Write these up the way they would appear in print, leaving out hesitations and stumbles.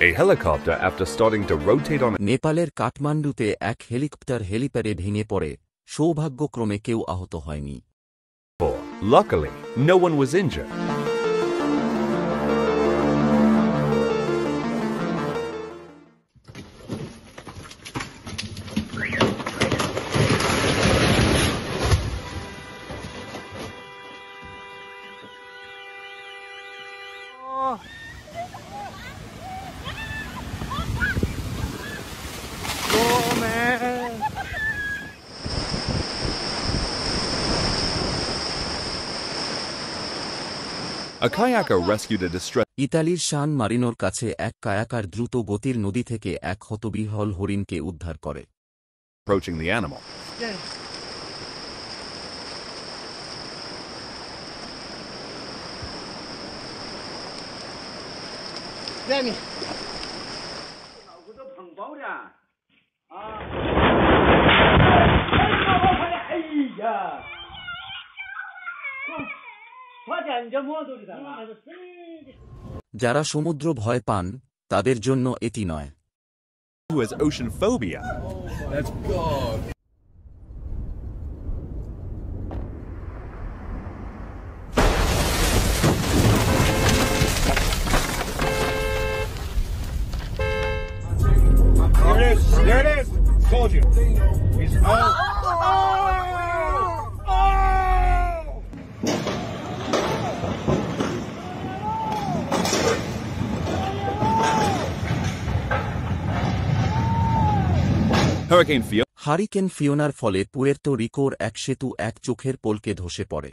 a helicopter after starting to rotate on নেপালের কাঠমান্ডুতে এক helicopter হেলিপ্যাডে ভেঙে পড়ে, সৌভাগ্যক্রমে কেউ আহত হয়নি। Luckily, no one was injured. A kayaker rescued a distressed ইতালির সান মারিনোর কাছে এক কায়াকার দ্রুত গতির নদী থেকে এক হতবিহ্বল হরিণকে উদ্ধার করে। approaching the animal. যারা সমুদ্র ভয় পান তাদের জন্য এটি নয়। Who has ocean phobia? That's God. There it is. There it is. Told you. He's Hurricane Fiona. Hurricane ফিওনার ফলে পুয়ের্তো রিকোর এক সেতু এক চোখের পলকে ধসে পড়ে।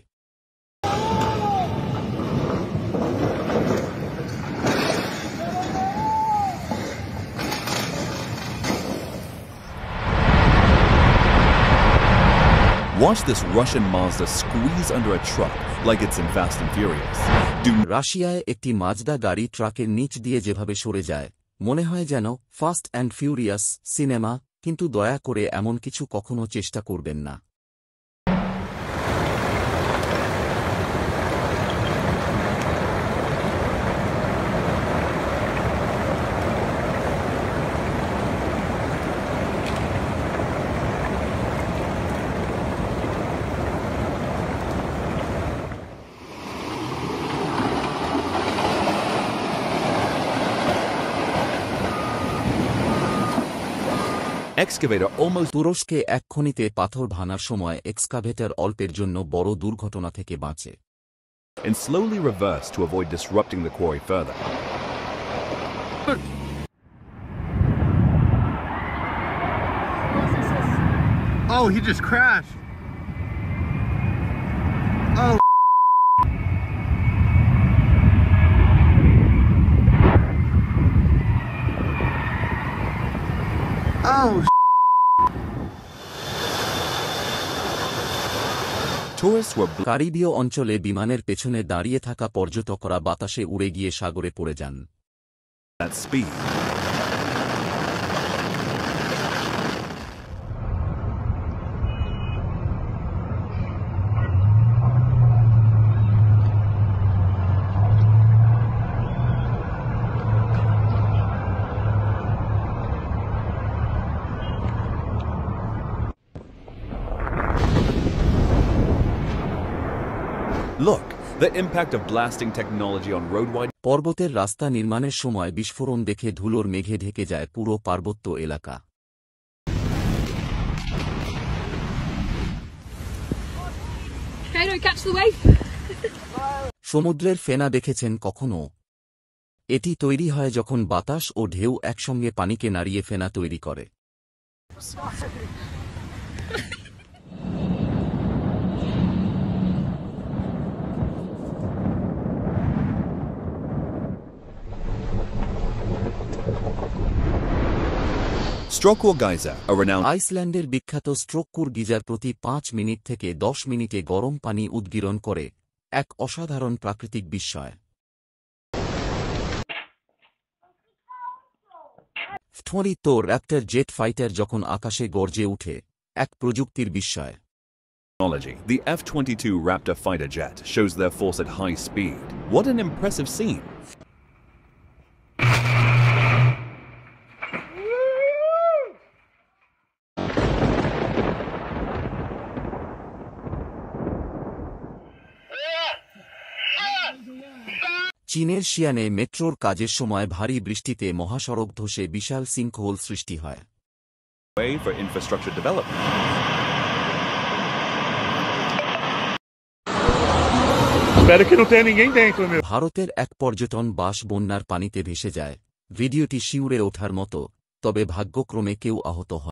Watch this Russian Mazda squeeze under a truck like it's in Fast and Furious. রাশিয়ায় একটি মাজদা গাড়ি ট্রাকের নিচ দিয়ে যেভাবে সরে যায়, মনে হয় যেন ফাস্ট অ্যান্ড ফিউরিয়াস সিনেমা, কিন্তু দয়া করে এমন কিছু কখনো চেষ্টা করবেন না। Excavator almost তুরস্কে এক খনিতে পাথর ভাঙার সময় এক্সকাভেটর অল্পের জন্য বড় দুর্ঘটনা থেকে বাঁচে। and slowly reverse to avoid disrupting the quarry further. Oh, he just crashed. Oh. Oh. Tourists were কারিবীয় অঞ্চলে বিমানের পেছনে দাঁড়িয়ে থাকা পর্যটকরা বাতাসে উড়ে গিয়ে সাগরে পড়ে যান। at speed. Look, the impact of blasting technology on road wide. পর্বতের রাস্তা নির্মাণের সময় বিস্ফোরণ দেখে ধুলোর মেঘে ঢেকে যায় পুরো পার্বত্য এলাকা। সমুদ্রের ফেনা দেখেছেন কখনো? এটি তৈরি হয় যখন বাতাস ও ঢেউ একসঙ্গে পানিকে নাড়িয়ে ফেনা তৈরি করে। Strokkur Geyser, a renowned আইসল্যান্ডের বিখ্যাত স্ট্রোককুর গিজার প্রতি 5 মিনিট থেকে 10 মিনিটে গরম পানি উদ্গীরণ করে, এক অসাধারণ প্রাকৃতিক বিস্ময়। 20 র্যাপ্টর জেট ফাইটার যখন আকাশে গর্জে উঠে, এক প্রযুক্তির বিস্ময়। technology. The F-22 Raptor fighter jet shows their force at high speed. What an impressive scene! চীনের শিয়ানে মেট্রোর কাজের সময় ভারী বৃষ্টিতে মহাসড়ক ধসে বিশাল সিঙ্কহোল সৃষ্টি হয়। Way for infrastructure development. Espero que não tenha ninguém dentro, meu. ভারতের এক পর্যটন বাস বন্যার পানিতে ভেসে যায়। ভিডিওটি শিউরে ওঠার মতো, তবে ভাগ্যক্রমে কেউ আহত হয়।